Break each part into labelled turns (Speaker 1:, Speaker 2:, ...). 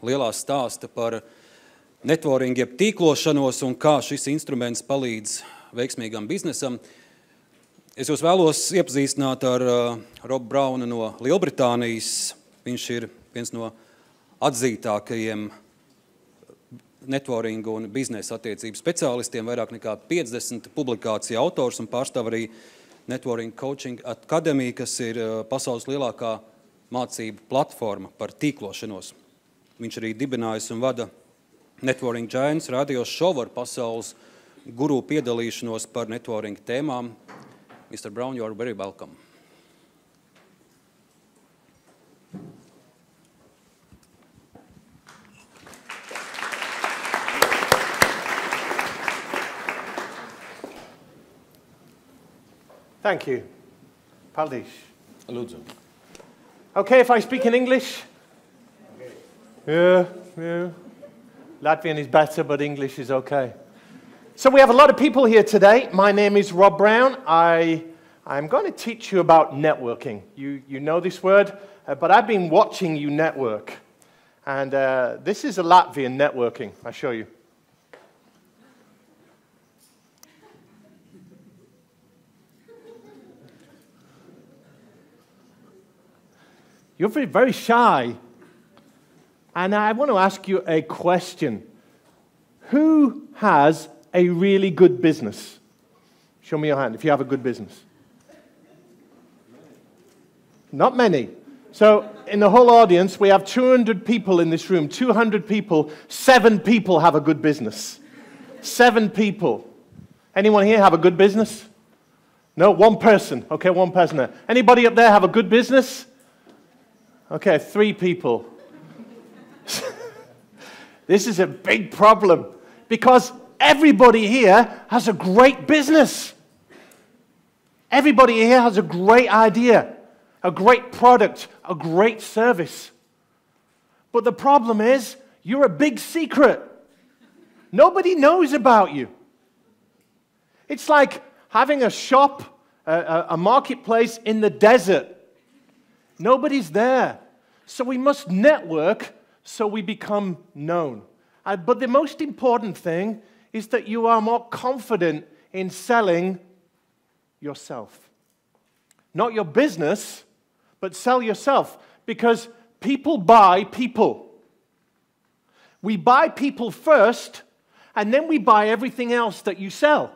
Speaker 1: lielā stāsta par networking, jeb tīklošanos un kā šis instruments palīdz veiksmīgam biznesam. Es jūs vēlos iepazīstināt ar Robu Braunu no Lielbritānijas. Viņš ir viens no atzītākajiem networking un biznesa attiecību speciālistiem, vairāk nekā 50 publikāciju autors un pārstāv arī Networking Coaching Academy, kas ir pasaules lielākā mācību platforma par tīklošanos. Viņš arī dibinājis un vada Networking Giants radio šovu ar pasaules guru piedalīšanos par networking tēmām. Mr. Brown, you are very welcome.
Speaker 2: Thank you. Paldies.
Speaker 1: Lūdzu.
Speaker 2: Okay, if I speak in English? Yeah. Latvian is better, but English is okay. So we have a lot of people here today. My name is Rob Brown. I'm going to teach you about networking. You know this word, but I've been watching you network. And this is a Latvian networking, I'll show you. You're very shy, and I want to ask you a question. Who has a really good business? Show me your hand if you have a good business. Not many. So in the whole audience, we have 200 people in this room. 200 people, 7 people have a good business. 7 people. Anyone here have a good business? No, 1 person. Okay, 1 person there. Anybody up there have a good business? Okay, 3 people. This is a big problem because everybody here has a great business. Everybody here has a great idea, a great product, a great service. But the problem is, you're a big secret. Nobody knows about you. It's like having a shop, a marketplace in the desert. Nobody's there. So we must network so we become known. But the most important thing is that you are more confident in selling yourself. Not your business, but sell yourself. Because people buy people. We buy people first, and then we buy everything else that you sell.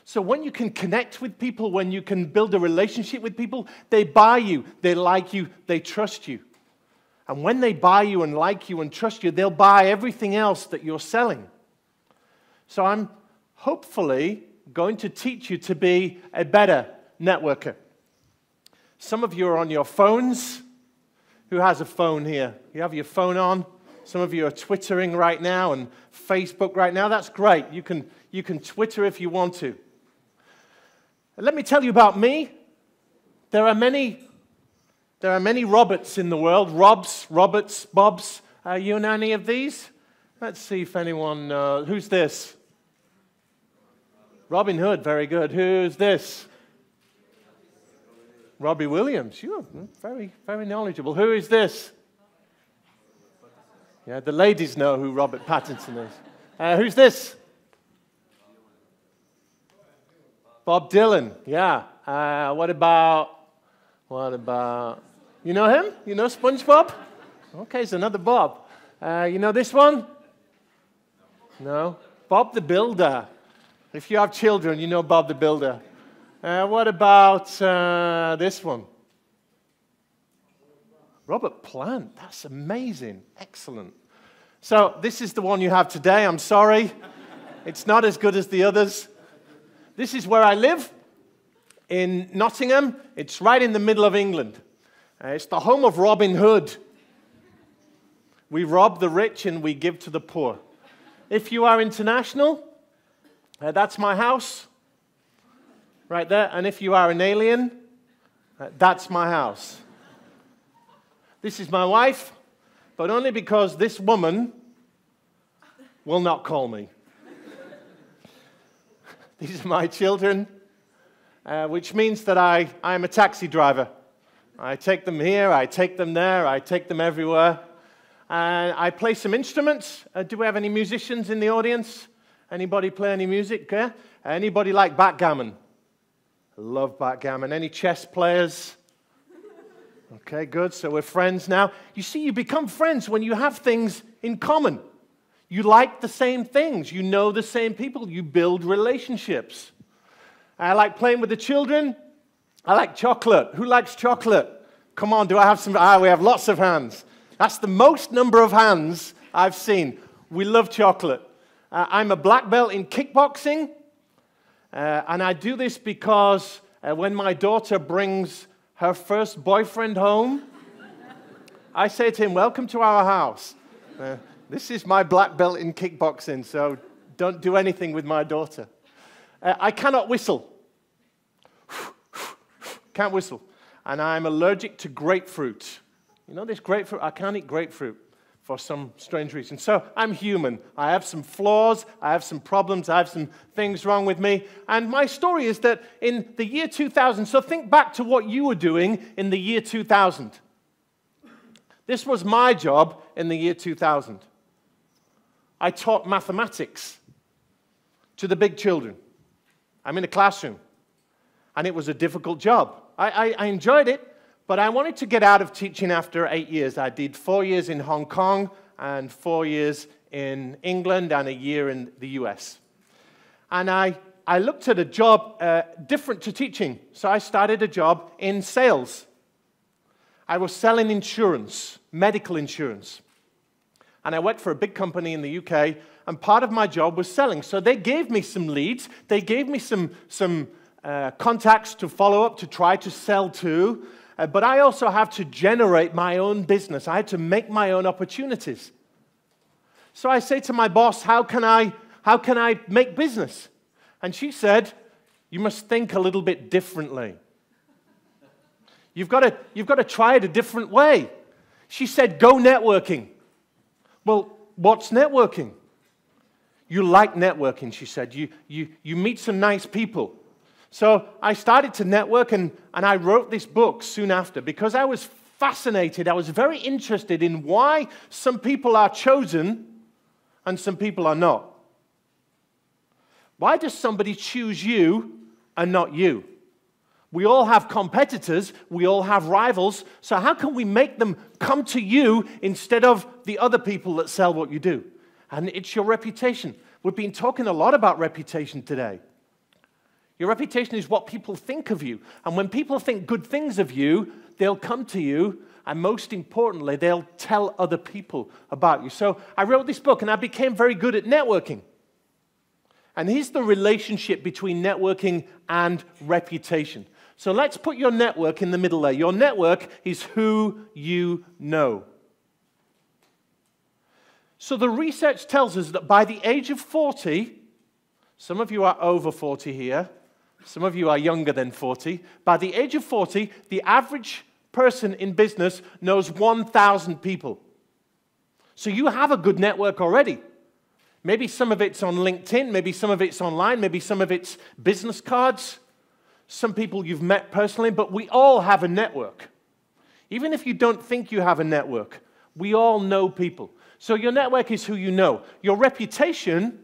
Speaker 2: So when you can connect with people, when you can build a relationship with people, they buy you, they like you, they trust you. And when they buy you and like you and trust you, they'll buy everything else that you're selling. So I'm hopefully going to teach you to be a better networker. Some of you are on your phones. Who has a phone here? You have your phone on. Some of you are Twittering right now and Facebook right now. That's great. You can Twitter if you want to. Let me tell you about me. There are many Roberts in the world. Robs, Roberts, Bobs. You know any of these? Let's see if anyone knows. Who's this? Robin Hood, very good. Who's this? Robbie Williams. You're very, very knowledgeable. Who is this? Yeah, the ladies know who Robert Pattinson is. Who's this? Bob Dylan, yeah. What about, you know him? You know SpongeBob? Okay, it's another Bob. You know this one? No? Bob the Builder. If you have children, you know Bob the Builder. What about this one? Robert Plant. That's amazing. Excellent. So this is the one you have today. I'm sorry. It's not as good as the others. This is where I live, in Nottingham. It's right in the middle of England. It's the home of Robin Hood. We rob the rich and we give to the poor. If you are international, that's my house, right there. And if you are an alien, that's my house. This is my wife, but only because this woman will not call me. These are my children, which means that I'm a taxi driver. I take them here, I take them there, I take them everywhere. and I play some instruments. Do we have any musicians in the audience? Anybody play any music? Yeah? Anybody like backgammon? I love backgammon. Any chess players? Okay, good. So we're friends now. You see, you become friends when you have things in common. You like the same things. You know the same people. You build relationships. I like playing with the children. I like chocolate. Who likes chocolate? Come on, do I have some? We have lots of hands. That's the most number of hands I've seen. We love chocolate. I'm a black belt in kickboxing. And I do this because when my daughter brings her first boyfriend home, I say to him, welcome to our house. This is my black belt in kickboxing, so don't do anything with my daughter. I cannot whistle. Can't whistle. And I'm allergic to grapefruit. You know this grapefruit? I can't eat grapefruit for some strange reason. So I'm human. I have some flaws. I have some problems. I have some things wrong with me. And my story is that in the year 2000, so think back to what you were doing in the year 2000. This was my job in the year 2000. I taught mathematics to the big children. I'm in a classroom. And it was a difficult job. I enjoyed it. But I wanted to get out of teaching after 8 years. I did 4 years in Hong Kong and 4 years in England and a year in the US. And I looked at a job different to teaching. So I started a job in sales. I was selling insurance, medical insurance. And I worked for a big company in the UK, and part of my job was selling. So they gave me some leads. They gave me some contacts to follow up, to try to sell to. But I also have to generate my own business. I had to make my own opportunities. So I say to my boss, how can I make business? And she said, you must think a little bit differently. You've got to try it a different way. She said, go networking. Well, what's networking? You like networking, she said. You meet some nice people. So I started to network, and I wrote this book soon after because I was fascinated. I was very interested in why some people are chosen and some people are not. Why does somebody choose you and not you? We all have competitors. We all have rivals. So how can we make them come to you instead of the other people that sell what you do? And it's your reputation. We've been talking a lot about reputation today. Your reputation is what people think of you. And when people think good things of you, they'll come to you, and most importantly, they'll tell other people about you. So I wrote this book, and I became very good at networking. And here's the relationship between networking and reputation. So let's put your network in the middle there. Your network is who you know. So the research tells us that by the age of 40, some of you are over 40 here, some of you are younger than 40. By the age of 40, the average person in business knows 1,000 people. So you have a good network already. Maybe some of it's on LinkedIn, maybe some of it's online, maybe some of it's business cards. Some people you've met personally, but we all have a network. Even if you don't think you have a network, we all know people. So your network is who you know. Your reputation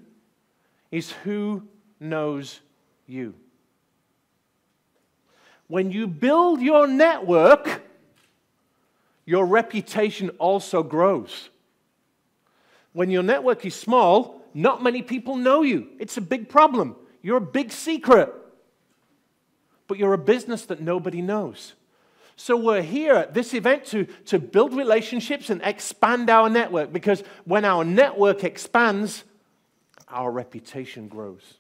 Speaker 2: is who knows you. When you build your network, your reputation also grows. When your network is small, not many people know you. It's a big problem. You're a big secret. But you're a business that nobody knows. So we're here at this event to build relationships and expand our network, because when our network expands, our reputation grows.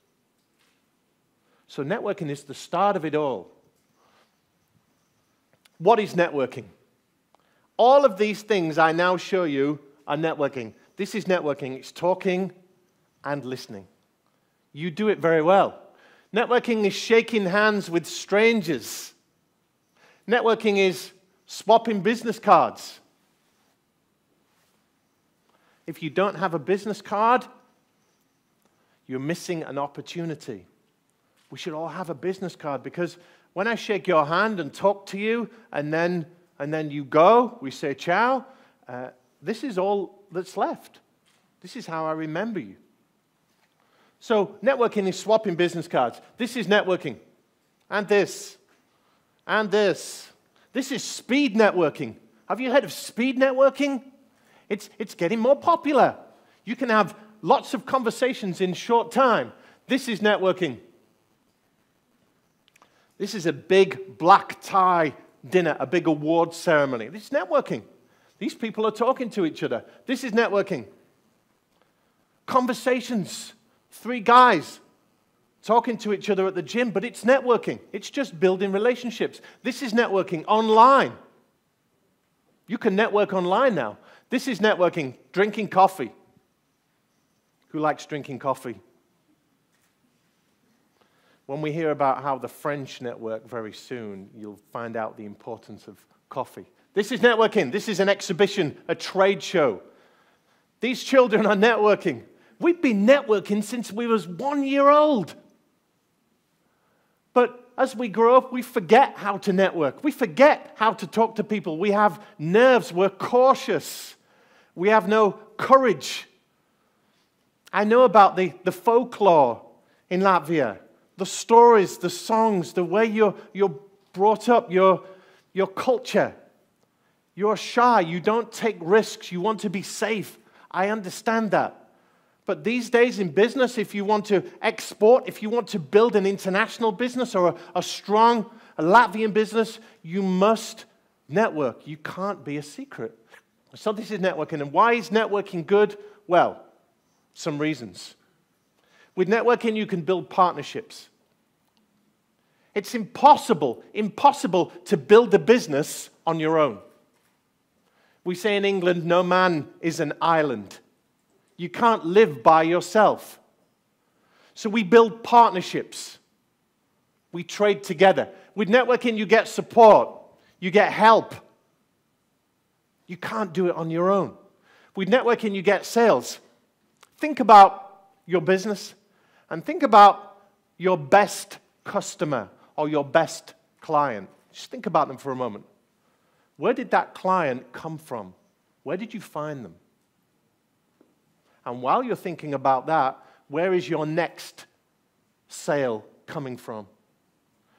Speaker 2: So networking is the start of it all. What is networking? All of these things I now show you are networking. This is networking. It's talking and listening. You do it very well. Networking is shaking hands with strangers. Networking is swapping business cards. If you don't have a business card, you're missing an opportunity. We should all have a business card, because when I shake your hand and talk to you, and then you go, we say ciao, this is all that's left. This is how I remember you. So networking is swapping business cards. This is networking. And this. And this. This is speed networking. Have you heard of speed networking? It's getting more popular. You can have lots of conversations in short time. This is networking. This is a big black tie dinner, a big award ceremony. This is networking. These people are talking to each other. This is networking. Conversations. 3 guys talking to each other at the gym, but it's networking. It's just building relationships. This is networking online. You can network online now. This is networking, drinking coffee. Who likes drinking coffee? When we hear about how the French network very soon, you'll find out the importance of coffee. This is networking. This is an exhibition, a trade show. These children are networking. We've been networking since we was 1 year old. But as we grow up, we forget how to network. We forget how to talk to people. We have nerves. We're cautious. We have no courage. I know about the folklore in Latvia, the stories, the songs, the way you're brought up, your culture. You're shy. You don't take risks. You want to be safe. I understand that. But these days in business, if you want to export, if you want to build an international business or a strong Latvian business, you must network. You can't be a secret. So this is networking. And why is networking good? Well, some reasons. With networking, you can build partnerships. It's impossible to build a business on your own. We say in England, no man is an island. You can't live by yourself. So we build partnerships. We trade together. With networking, you get support. You get help. You can't do it on your own. With networking, you get sales. Think about your business and think about your best customer or your best client. Just think about them for a moment. Where did that client come from? Where did you find them? And while you're thinking about that, where is your next sale coming from?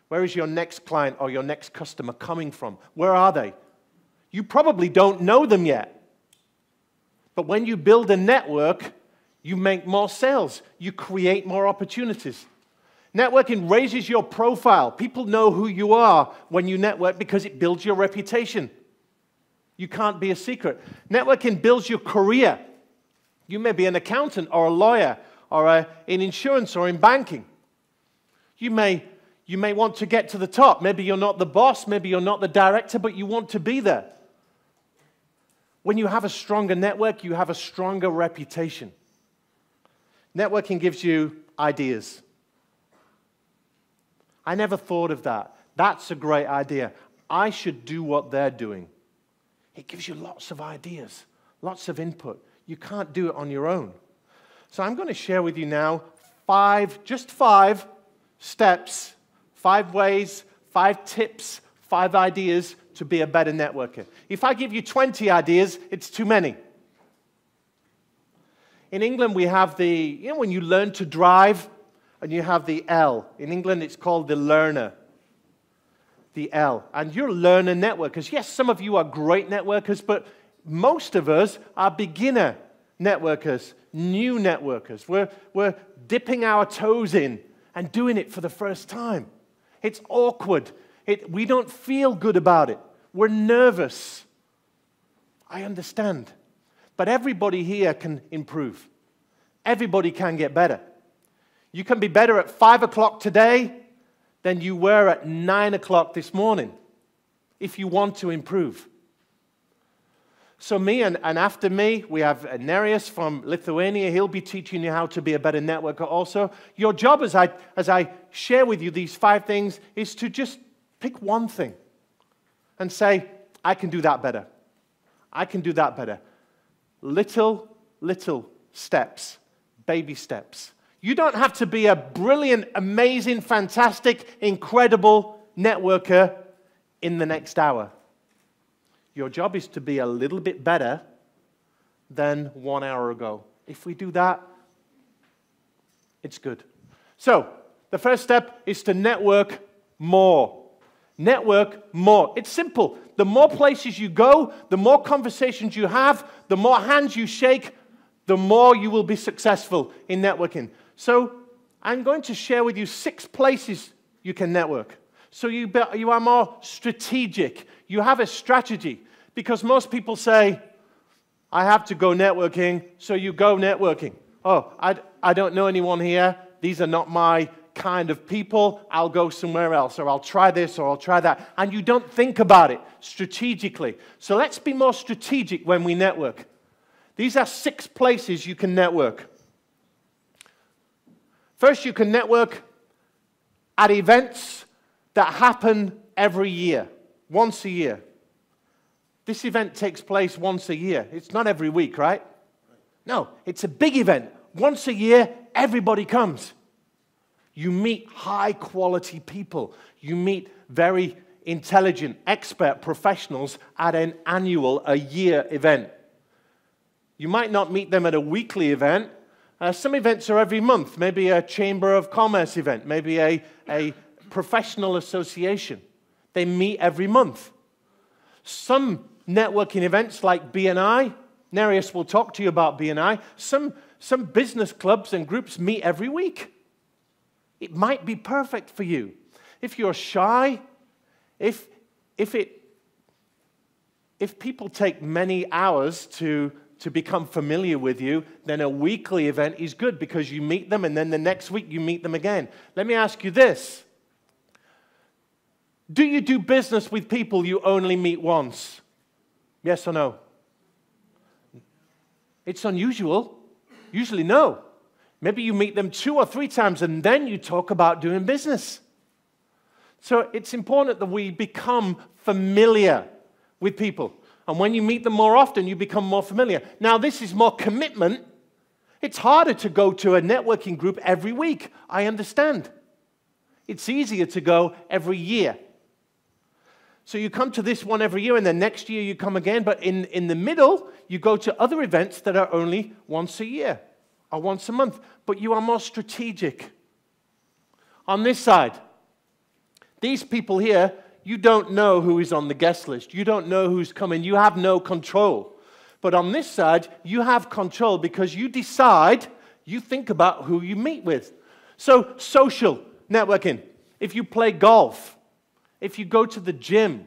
Speaker 2: Where is your next client or your next customer coming from? Where are they? You probably don't know them yet. But when you build a network, you make more sales. You create more opportunities. Networking raises your profile. People know who you are when you network because it builds your reputation. You can't be a secret. Networking builds your career. You may be an accountant or a lawyer or in insurance or in banking. You may want to get to the top. Maybe you're not the boss, maybe you're not the director, but you want to be there. When you have a stronger network, you have a stronger reputation. Networking gives you ideas. I never thought of that. That's a great idea. I should do what they're doing. It gives you lots of ideas, lots of input. You can't do it on your own. So I'm going to share with you now just five steps, 5 ways, 5 tips, 5 ideas to be a better networker. If I give you 20 ideas, it's too many. In England, we have when you learn to drive, and you have the L. In England, it's called the learner. The L. And you're learner networkers. Yes, some of you are great networkers, but most of us are beginner networkers, new networkers. We're dipping our toes in and doing it for the first time. It's awkward. We don't feel good about it. We're nervous. I understand. But everybody here can improve. Everybody can get better. You can be better at 5 o'clock today than you were at 9 o'clock this morning if you want to improve. So me and after me, we have Nereus from Lithuania. He'll be teaching you how to be a better networker also. Your job as I share with you these 5 things is to just pick one thing and say, I can do that better. I can do that better. Little steps, baby steps. You don't have to be a brilliant, amazing, fantastic, incredible networker in the next hour. Your job is to be a little bit better than 1 hour ago. If we do that, it's good. So, the first step is to network more. Network more. It's simple. The more places you go, the more conversations you have, the more hands you shake, the more you will be successful in networking. So, I'm going to share with you 6 places you can network. So you are more strategic. You have a strategy. Because most people say, I have to go networking, so you go networking. Oh, I don't know anyone here. These are not my kind of people. I'll go somewhere else, or I'll try this, or I'll try that. And you don't think about it strategically. So let's be more strategic when we network. These are 6 places you can network. First, you can network at events that happen every year, once a year. This event takes place once a year. It's not every week, right? No, it's a big event. Once a year, everybody comes. You meet high-quality people. You meet very intelligent, expert professionals at an annual, a year event. You might not meet them at a weekly event. Some events are every month, maybe a Chamber of Commerce event, maybe a professional association. They meet every month. Some networking events like BNI, Nereus will talk to you about BNI, some business clubs and groups meet every week. It might be perfect for you. If you're shy, if people take many hours to become familiar with you, then a weekly event is good because you meet them and then the next week you meet them again. Let me ask you this. Do you do business with people you only meet once? Yes or no? It's unusual. Usually no. Maybe you meet them 2 or 3 times and then you talk about doing business. So it's important that we become familiar with people. And when you meet them more often, you become more familiar. Now, this is more commitment. It's harder to go to a networking group every week. I understand. It's easier to go every year. So you come to this one every year, and then next year you come again. But in the middle, you go to other events that are only once a year or once a month. But you are more strategic. On this side, these people here, you don't know who is on the guest list. You don't know who's coming. You have no control. But on this side, you have control because you decide, you think about who you meet with. So social networking. If you play golf, if you go to the gym,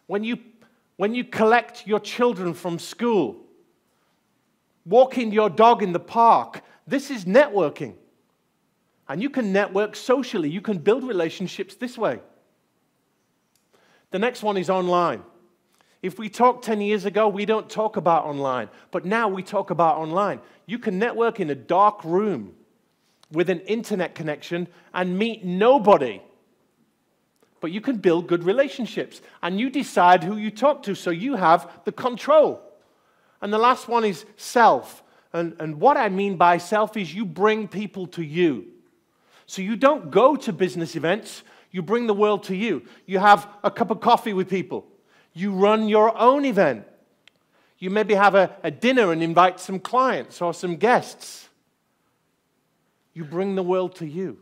Speaker 2: when you collect your children from school, walking your dog in the park, this is networking. And you can network socially. You can build relationships this way. The next one is online. If we talked 10 years ago, we don't talk about online. But now we talk about online. You can network in a dark room with an internet connection and meet nobody. But you can build good relationships. And you decide who you talk to, so you have the control. And the last one is self. And what I mean by self is you bring people to you. So you don't go to business events. You bring the world to you. You have a cup of coffee with people. You run your own event. You maybe have a dinner and invite some clients or some guests. You bring the world to you.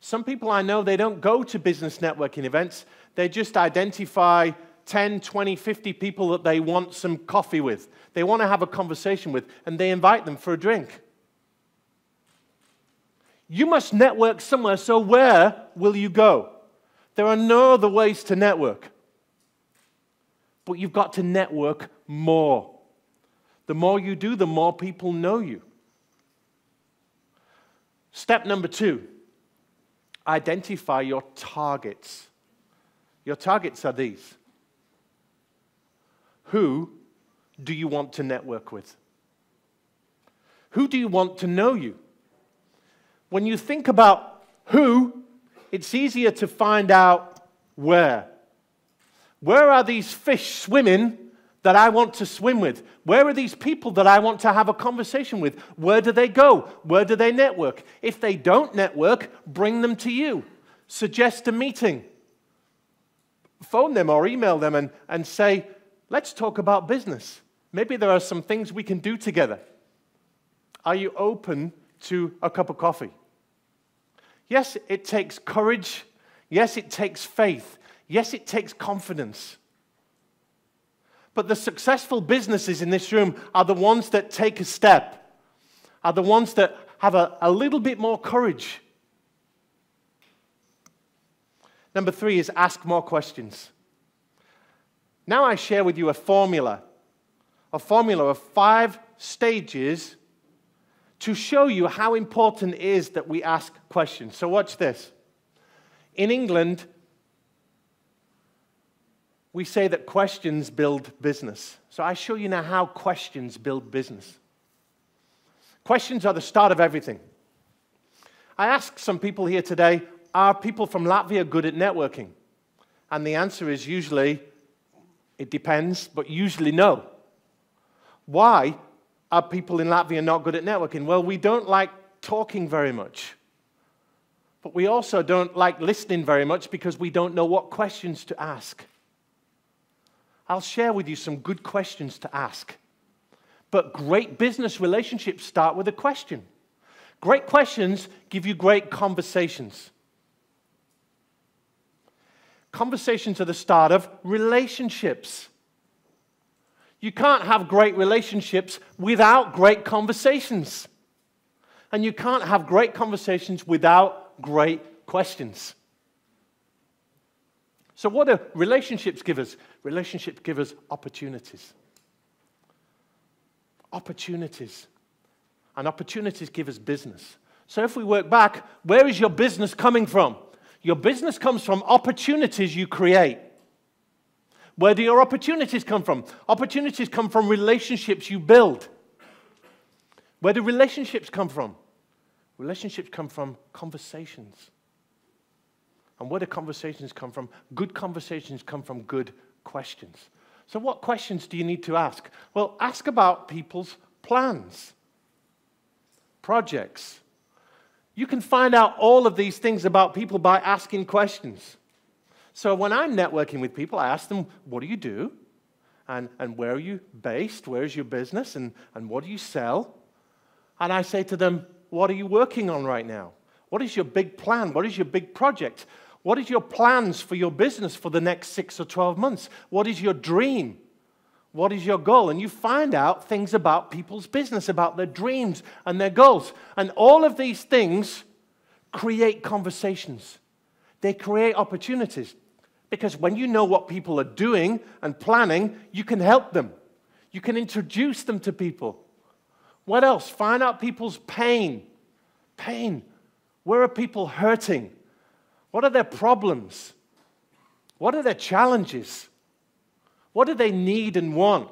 Speaker 2: Some people I know, they don't go to business networking events. They just identify 10, 20, 50 people that they want some coffee with. They want to have a conversation with, and they invite them for a drink. You must network somewhere, so where will you go? There are no other ways to network. But you've got to network more. The more you do, the more people know you. Step number 2, identify your targets. Your targets are these. Who do you want to network with? Who do you want to know you? When you think about who, it's easier to find out where. Where are these fish swimming that I want to swim with? Where are these people that I want to have a conversation with? Where do they go? Where do they network? If they don't network, bring them to you. Suggest a meeting. Phone them or email them and say, let's talk about business. Maybe there are some things we can do together. Are you open to a cup of coffee? Yes, it takes courage. Yes, it takes faith. Yes, it takes confidence. But the successful businesses in this room are the ones that take a step, are the ones that have a little bit more courage. Number 3 is ask more questions. Now I share with you a formula of 5 stages to show you how important it is that we ask questions. So watch this. In England, we say that questions build business. So I show you now how questions build business. Questions are the start of everything. I asked some people here today, are people from Latvia good at networking? And the answer is usually, it depends, but usually no. Why are people in Latvia not good at networking? Well, we don't like talking very much. But we also don't like listening very much because we don't know what questions to ask. I'll share with you some good questions to ask. But great business relationships start with a question. Great questions give you great conversations. Conversations are the start of relationships. You can't have great relationships without great conversations. And you can't have great conversations without great questions. So what do relationships give us? Relationships give us opportunities. Opportunities. And opportunities give us business. So if we work back, where is your business coming from? Your business comes from opportunities you create. Where do your opportunities come from? Opportunities come from relationships you build. Where do relationships come from? Relationships come from conversations. And where do conversations come from? Good conversations come from good questions. So what questions do you need to ask? Well, ask about people's plans, projects. You can find out all of these things about people by asking questions. So when I'm networking with people, I ask them, what do you do? And where are you based? Where is your business? And what do you sell? And I say to them, what are you working on right now? What is your big plan? What is your big project? What is your plans for your business for the next 6 or 12 months? What is your dream? What is your goal? And you find out things about people's business, about their dreams and their goals. And all of these things create conversations. They create opportunities. Because when you know what people are doing and planning, you can help them. You can introduce them to people. What else? Find out people's pain. Pain. Where are people hurting? What are their problems? What are their challenges? What do they need and want?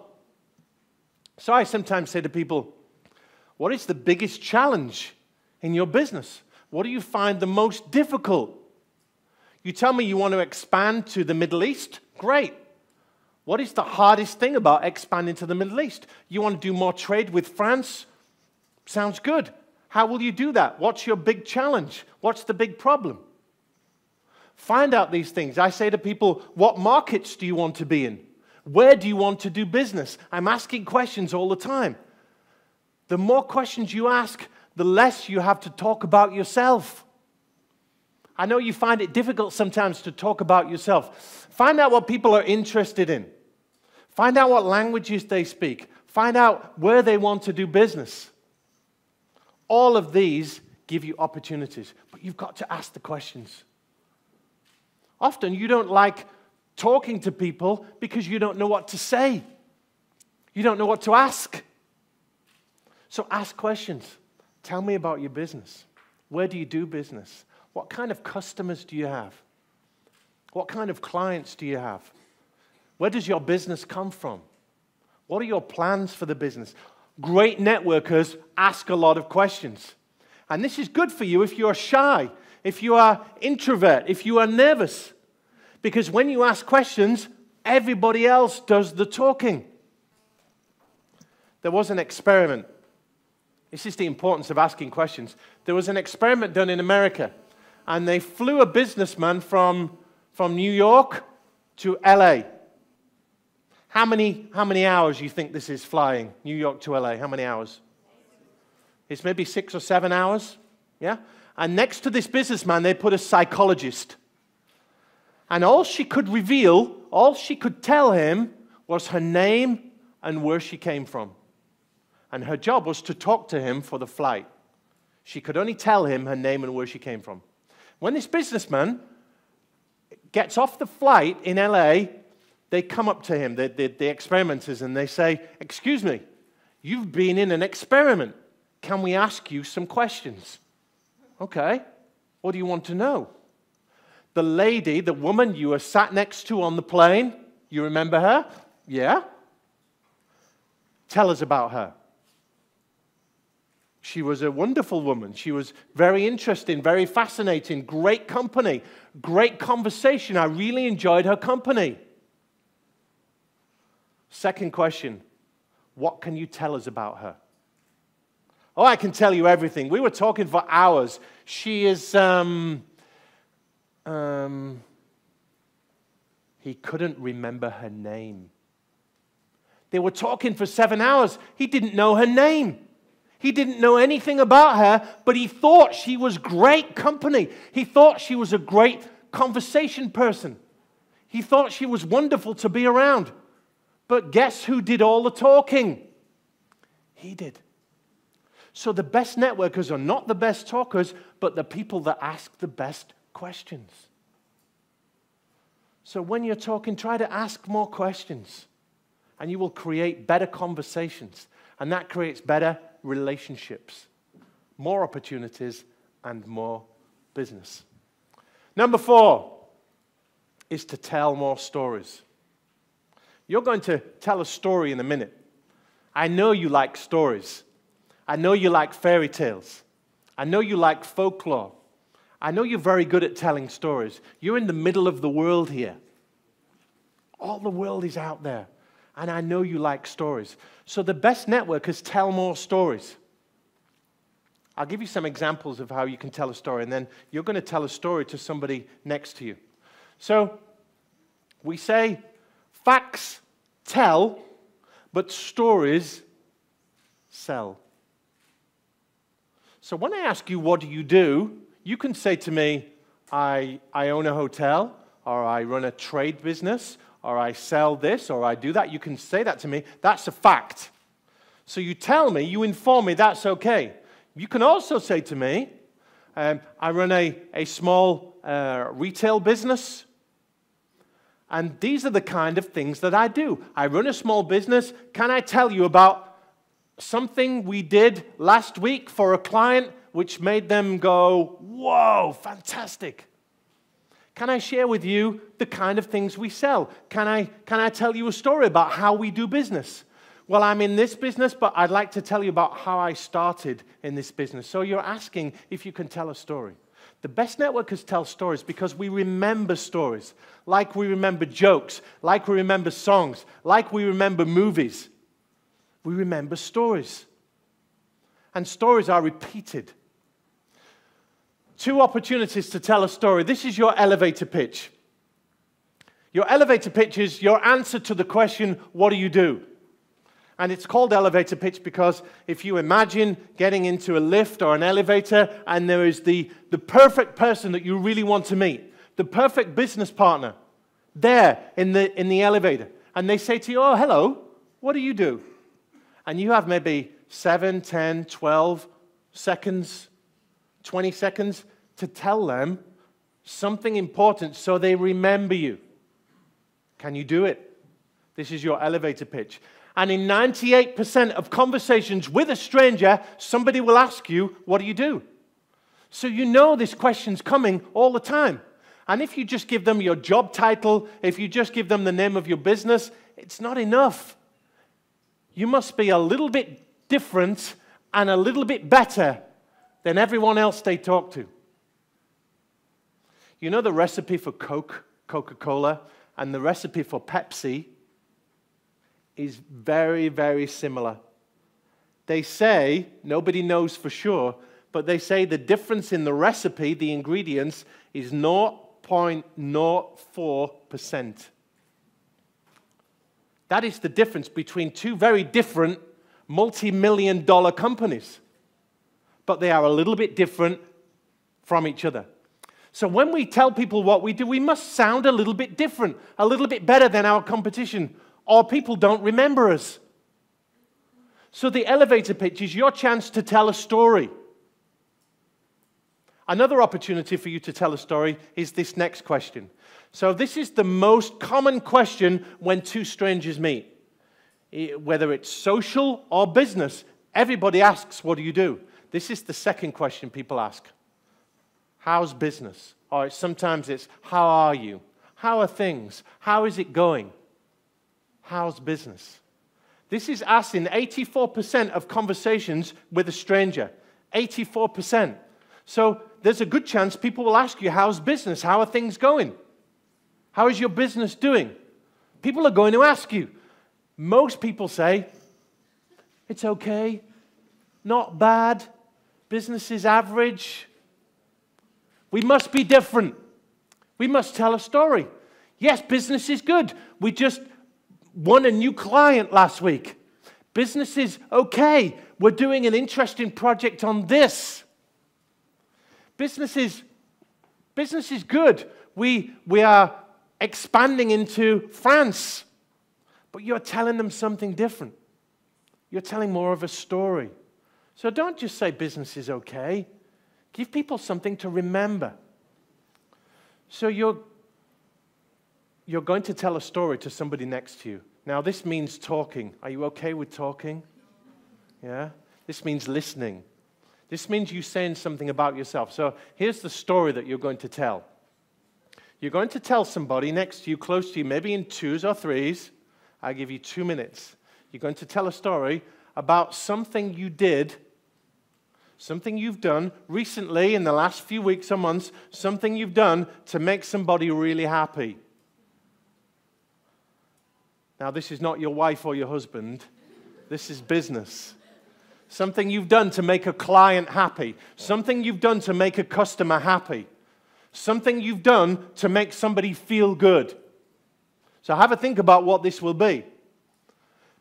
Speaker 2: So I sometimes say to people, what is the biggest challenge in your business? What do you find the most difficult? You tell me you want to expand to the Middle East? Great. What is the hardest thing about expanding to the Middle East? You want to do more trade with France? Sounds good. How will you do that? What's your big challenge? What's the big problem? Find out these things. I say to people, what markets do you want to be in? Where do you want to do business? I'm asking questions all the time. The more questions you ask, the less you have to talk about yourself. I know you find it difficult sometimes to talk about yourself. Find out what people are interested in. Find out what languages they speak. Find out where they want to do business. All of these give you opportunities, but you've got to ask the questions. Often you don't like talking to people because you don't know what to say. You don't know what to ask. So ask questions. Tell me about your business. Where do you do business? What kind of customers do you have? What kind of clients do you have? Where does your business come from? What are your plans for the business? Great networkers ask a lot of questions. And this is good for you if you are shy, if you are introvert, if you are nervous. Because when you ask questions, everybody else does the talking. There was an experiment. This is the importance of asking questions. There was an experiment done in America, and they flew a businessman from New York to LA. How many hours do you think this is flying, New York to LA? How many hours? It's maybe 6 or 7 hours, yeah? And next to this businessman, they put a psychologist. And all she could reveal, all she could tell him was her name and where she came from. And her job was to talk to him for the flight. She could only tell him her name and where she came from. When this businessman gets off the flight in LA, they come up to him, the experimenters, and they say, "Excuse me, you've been in an experiment. Can we ask you some questions?" "Okay, what do you want to know?" "The lady, the woman you were sat next to on the plane, you remember her?" "Yeah." "Tell us about her." "She was a wonderful woman. She was very interesting, very fascinating, great company, great conversation. I really enjoyed her company." Second question, what can you tell us about her? "Oh, I can tell you everything. We were talking for hours. She is, He couldn't remember her name. They were talking for 7 hours. He didn't know her name. He didn't know anything about her, but he thought she was great company. He thought she was a great conversation person. He thought she was wonderful to be around. But guess who did all the talking? He did. So the best networkers are not the best talkers, but the people that ask the best questions. So when you're talking, try to ask more questions, and you will create better conversations, and that creates better relationships, more opportunities, and more business. Number 4 is to tell more stories. You're going to tell a story in a minute. I know you like stories. I know you like fairy tales. I know you like folklore. I know you're very good at telling stories. You're in the middle of the world here. All the world is out there. And I know you like stories. So the best networkers tell more stories. I'll give you some examples of how you can tell a story, and then you're going to tell a story to somebody next to you. So we say, facts tell, but stories sell. So when I ask you, what do? You can say to me, I own a hotel, or I run a trade business, or I sell this, or I do that. You can say that to me. That's a fact. So you tell me, you inform me, that's okay. You can also say to me, I run a small retail business, and these are the kind of things that I do. I run a small business. Can I tell you about something we did last week for a client which made them go, whoa, fantastic? Can I share with you the kind of things we sell? Can I tell you a story about how we do business? Well, I'm in this business, but I'd like to tell you about how I started in this business. So you're asking if you can tell a story. The best networkers tell stories because we remember stories, like we remember jokes, like we remember songs, like we remember movies. We remember stories. And stories are repeated. 2 opportunities to tell a story. This is your elevator pitch. Your elevator pitch is your answer to the question, what do you do? And it's called elevator pitch because if you imagine getting into a lift or an elevator and there is the perfect person that you really want to meet, the perfect business partner, there in the elevator, and they say to you, oh, hello, what do you do? And you have maybe 7, 10, 12 seconds, 20 seconds to tell them something important so they remember you. Can you do it? This is your elevator pitch. And in 98% of conversations with a stranger, somebody will ask you, what do you do? So you know this question's coming all the time. And if you just give them your job title, if you just give them the name of your business, it's not enough. You must be a little bit different and a little bit better than everyone else they talk to. You know the recipe for Coca-Cola, and the recipe for Pepsi is very, very similar. They say, nobody knows for sure, but they say the difference in the recipe, the ingredients, is 0.04%. That is the difference between two very different multi-million-dollar companies. But they are a little bit different from each other. So when we tell people what we do, we must sound a little bit different, a little bit better than our competition, or people don't remember us. So the elevator pitch is your chance to tell a story. Another opportunity for you to tell a story is this next question. So this is the most common question when two strangers meet. Whether it's social or business, everybody asks, what do you do? This is the second question people ask. How's business? Or sometimes it's, how are you? How are things? How is it going? How's business? This is asked in 84% of conversations with a stranger. 84%. So there's a good chance people will ask you, how's business? How are things going? How is your business doing? People are going to ask you. Most people say, it's okay, not bad, business is average. We must be different. We must tell a story. Yes, business is good. We just won a new client last week. Business is okay. We're doing an interesting project on this. Business is good. We are expanding into France. But you're telling them something different. You're telling more of a story. So don't just say business is okay. Give people something to remember. So you're going to tell a story to somebody next to you. Now this means talking. Are you okay with talking? Yeah? This means listening. This means you saying something about yourself. So here's the story that you're going to tell. You're going to tell somebody next to you, close to you, maybe in twos or threes. I'll give you 2 minutes. You're going to tell a story about something you did, something you've done recently in the last few weeks or months, something you've done to make somebody really happy. Now, this is not your wife or your husband. This is business. Something you've done to make a client happy. Something you've done to make a customer happy. Something you've done to make somebody feel good. So have a think about what this will be.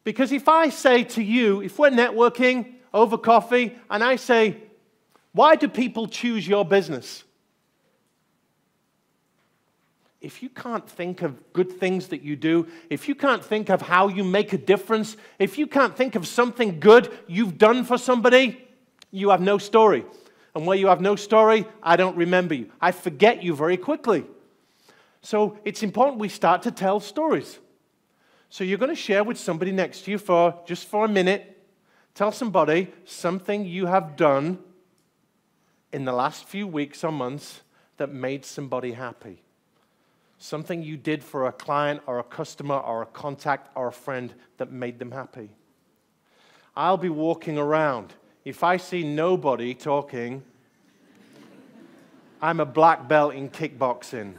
Speaker 2: Because if I say to you, if we're networking over coffee, and I say, why do people choose your business? If you can't think of good things that you do, if you can't think of how you make a difference, if you can't think of something good you've done for somebody, you have no story. And where you have no story, I don't remember you. I forget you very quickly. So it's important we start to tell stories. So you're going to share with somebody next to you just for a minute. Tell somebody something you have done in the last few weeks or months that made somebody happy. Something you did for a client or a customer or a contact or a friend that made them happy. I'll be walking around. If I see nobody talking, I'm a black belt in kickboxing.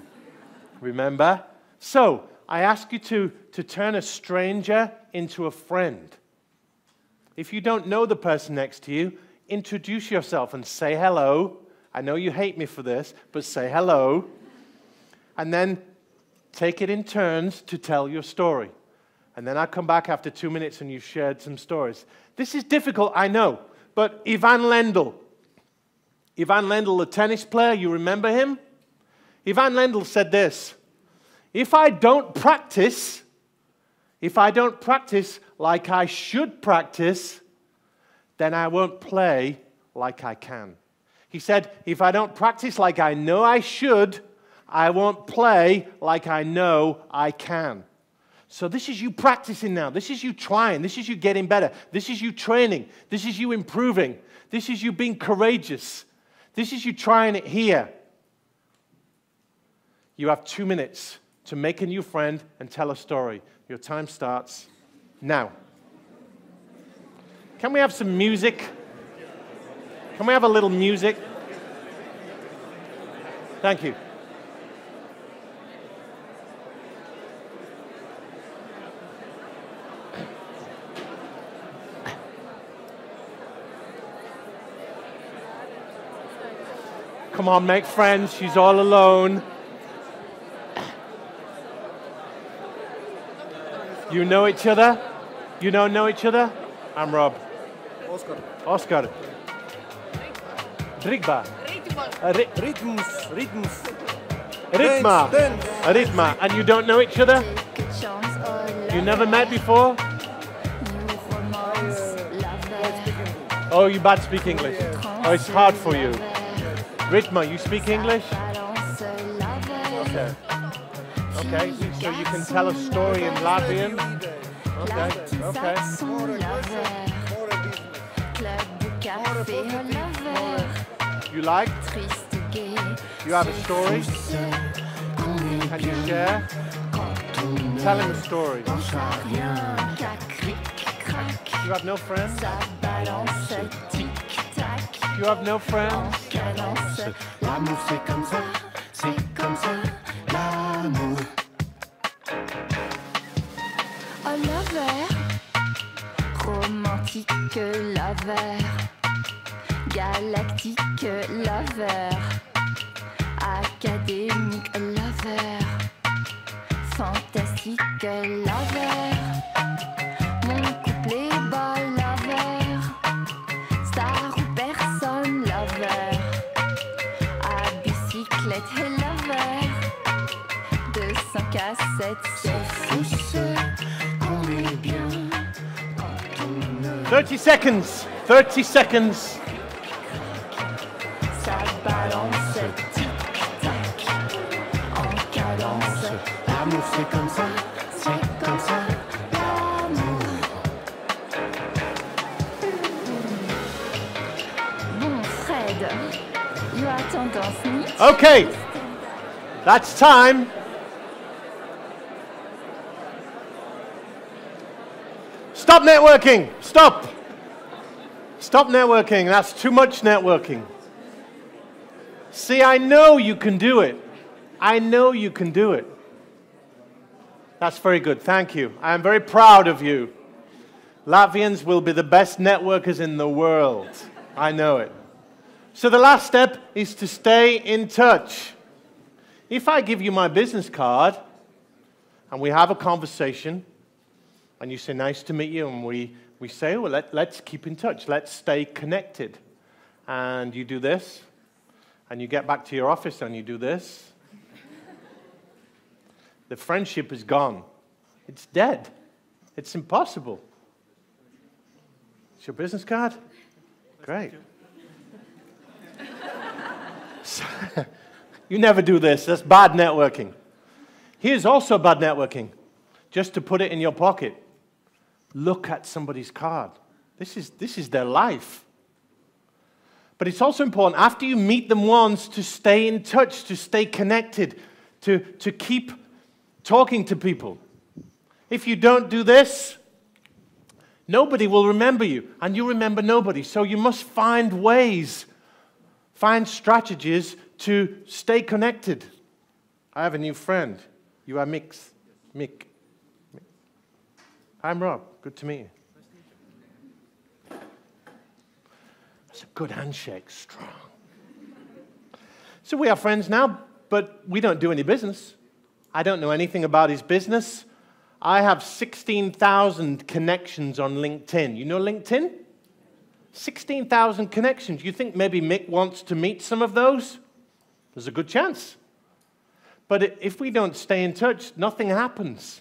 Speaker 2: Remember? So, I ask you to turn a stranger into a friend. If you don't know the person next to you, introduce yourself and say hello. I know you hate me for this, but say hello. And then take it in turns to tell your story. And then I come back after 2 minutes and you've shared some stories. This is difficult, I know, but Ivan Lendl, the tennis player, you remember him? Ivan Lendl said this, if I don't practice like I should practice, then I won't play like I can. He said, if I don't practice like I know I should, I won't play like I know I can. So this is you practicing now. This is you trying. This is you getting better. This is you training. This is you improving. This is you being courageous. This is you trying it here. You have 2 minutes to make a new friend and tell a story. Your time starts now. Can we have some music? Can we have a little music? Thank you. Come on, make friends. She's all alone. You know each other? You don't know each other? I'm Rob. Oscar. Drigba. Ritma. Ritma. And you don't know each other? You never met before? Oh, you bad speak English. Oh, it's hard for you. Ritma, you speak English? Okay. Okay, so you can tell a story in Latvian? Okay, okay. You like? You have a story? Can you share? Tell him a story. You have no friends? You have no friends?
Speaker 3: L'amour c'est comme ça, l'amour. Oh lover, romantique lover, galactique lover, académique lover, fantastique lover, mon couplet boy lover, star ou personne lover, à bicyclette et lover, 200 cassettes, c'est fou ce qu'on est bien quand on ne...
Speaker 2: 30 seconds. 30 seconds.
Speaker 3: Ça balance, tic-tac, en cadence. L'amour c'est comme ça, l'amour. Bon Fred, you as tendance niche.
Speaker 2: Okay, that's time. Stop networking. Stop. Stop networking. That's too much networking. See, I know you can do it. I know you can do it. That's very good. Thank you. I am very proud of you. Latvians will be the best networkers in the world. I know it. So the last step is to stay in touch. If I give you my business card and we have a conversation and you say, nice to meet you, and we say, well, let's keep in touch. Let's stay connected. And you do this, and you get back to your office and you do this. The friendship is gone. It's dead. It's impossible. It's your business card? Great. You never do this. That's bad networking. Here's also bad networking. Just to put it in your pocket. Look at somebody's card. This is their life. But it's also important, after you meet them once, to stay in touch, to stay connected, to keep talking to people. If you don't do this, nobody will remember you, and you remember nobody. So you must find ways, find strategies to stay connected. I have a new friend. You are Mick. I'm Rob. Good to meet you. That's a good handshake, strong. So we are friends now, but we don't do any business. I don't know anything about his business. I have 16,000 connections on LinkedIn. You know LinkedIn? 16,000 connections. You think maybe Mick wants to meet some of those? There's a good chance. But if we don't stay in touch, nothing happens.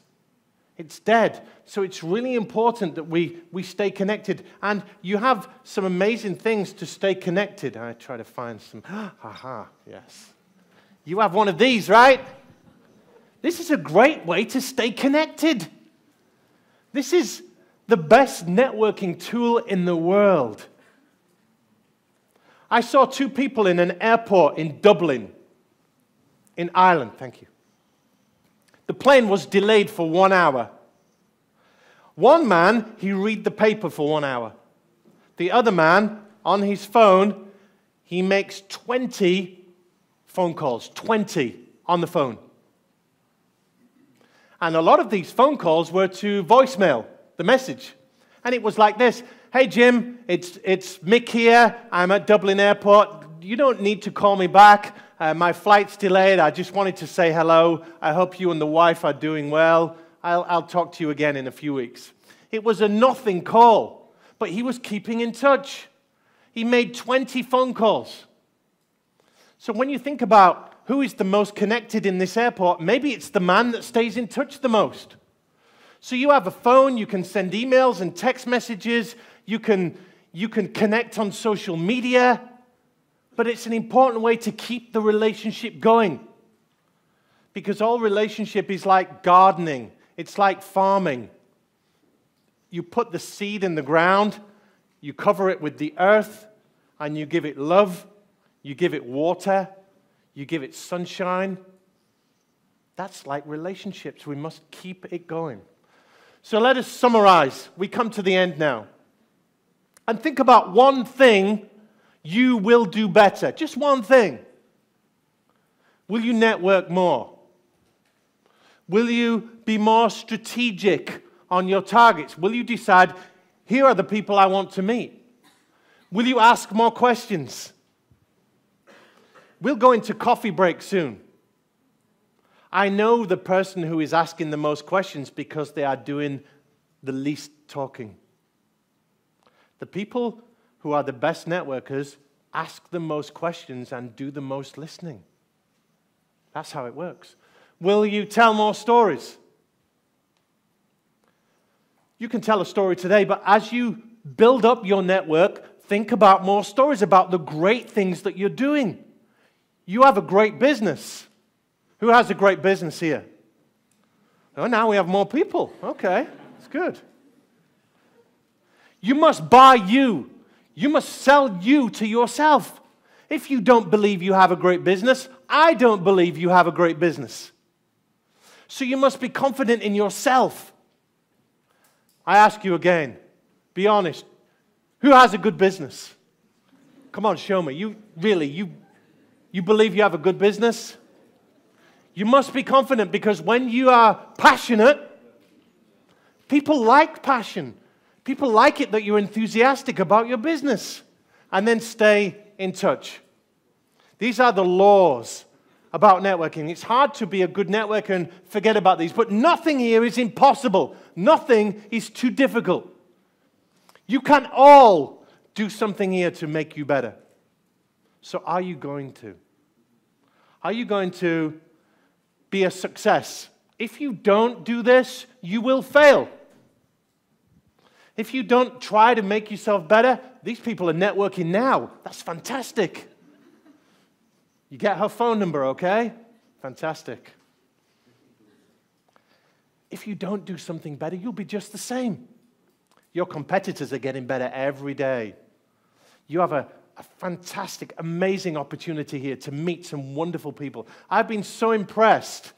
Speaker 2: It's dead. So it's really important that we stay connected. And you have some amazing things to stay connected. I try to find some. Aha, yes. You have one of these, right? This is a great way to stay connected. This is the best networking tool in the world. I saw two people in an airport in Dublin, in Ireland. Thank you. The plane was delayed for 1 hour. One man, he read the paper for 1 hour. The other man, on his phone, he makes 20 phone calls, 20 on the phone. And a lot of these phone calls were to voicemail, the message. And it was like this: hey Jim, it's Mick here, I'm at Dublin Airport. You don't need to call me back. My flight's delayed. I just wanted to say hello. I hope you and the wife are doing well. I'll talk to you again in a few weeks. It was a nothing call, but he was keeping in touch. He made 20 phone calls. So when you think about who is the most connected in this airport, maybe it's the man that stays in touch the most. So you have a phone, you can send emails and text messages, you can connect on social media, but it's an important way to keep the relationship going. Because all relationship is like gardening, it's like farming. You put the seed in the ground, you cover it with the earth, and you give it love, you give it water, you give it sunshine. That's like relationships. We must keep it going. So let us summarize. We come to the end now. And think about one thing you will do better. Just one thing. Will you network more? Will you be more strategic on your targets? Will you decide, here are the people I want to meet? Will you ask more questions? We'll go into coffee break soon. I know the person who is asking the most questions because they are doing the least talking. The people who are the best networkers ask the most questions and do the most listening. That's how it works. Will you tell more stories? You can tell a story today, but as you build up your network, think about more stories about the great things that you're doing. You have a great business. Who has a great business here? Oh, now we have more people. Okay, that's good. You must buy you. You must sell you to yourself. If you don't believe you have a great business, I don't believe you have a great business. So you must be confident in yourself. I ask you again, be honest. Who has a good business? Come on, show me. You believe you have a good business? You must be confident because when you are passionate, people like passion. People like it that you're enthusiastic about your business. And then stay in touch. These are the laws about networking. It's hard to be a good networker and forget about these, but nothing here is impossible. Nothing is too difficult. You can all do something here to make you better. So are you going to? Are you going to be a success? If you don't do this, you will fail. If you don't try to make yourself better, these people are networking now. That's fantastic. You get her phone number, okay? Fantastic. If you don't do something better, you'll be just the same. Your competitors are getting better every day. You have a fantastic, amazing opportunity here to meet some wonderful people. I've been so impressed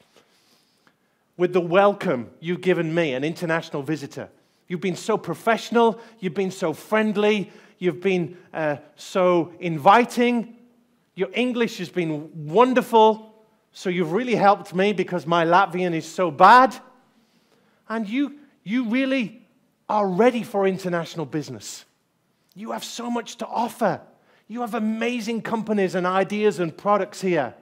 Speaker 2: with the welcome you've given me, an international visitor. You've been so professional, you've been so friendly, you've been so inviting. Your English has been wonderful, so you've really helped me because my Latvian is so bad. And you really are ready for international business. You have so much to offer. You have amazing companies and ideas and products here.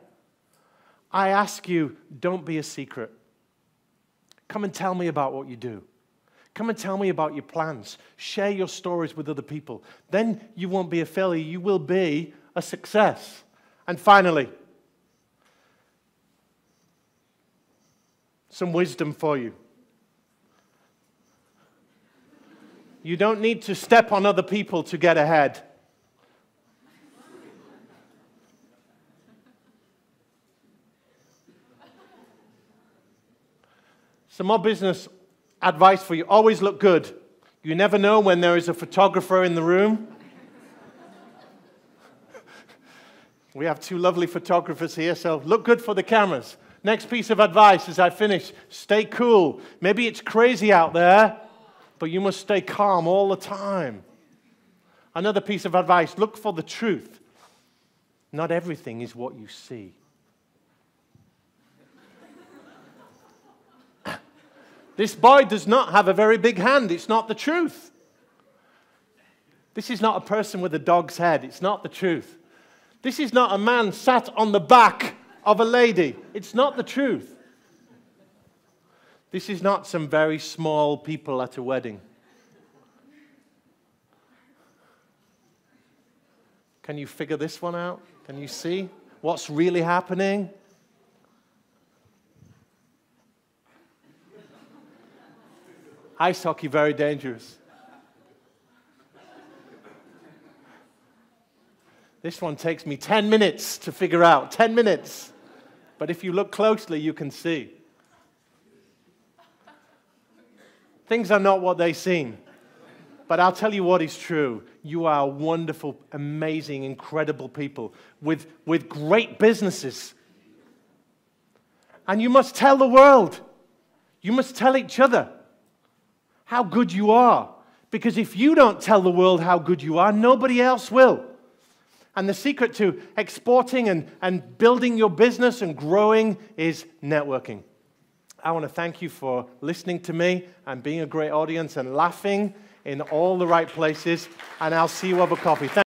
Speaker 2: I ask you, don't be a secret. Come and tell me about what you do. Come and tell me about your plans. Share your stories with other people. Then you won't be a failure. You will be a success. And finally, some wisdom for you. You don't need to step on other people to get ahead. Some more business advice for you. Always look good. You never know when there is a photographer in the room. We have two lovely photographers here, so look good for the cameras. Next piece of advice as I finish, stay cool. Maybe it's crazy out there, but you must stay calm all the time. Another piece of advice, look for the truth. Not everything is what you see. This boy does not have a very big hand. It's not the truth. This is not a person with a dog's head. It's not the truth. This is not a man sat on the back of a lady. It's not the truth. This is not some very small people at a wedding. Can you figure this one out? Can you see what's really happening? Ice hockey, very dangerous. This one takes me 10 minutes to figure out, 10 minutes. But if you look closely, you can see. Things are not what they seem. But I'll tell you what is true. You are wonderful, amazing, incredible people with great businesses. And you must tell the world. You must tell each other how good you are. Because if you don't tell the world how good you are, nobody else will. And the secret to exporting and building your business and growing is networking. I want to thank you for listening to me and being a great audience and laughing in all the right places. And I'll see you over coffee.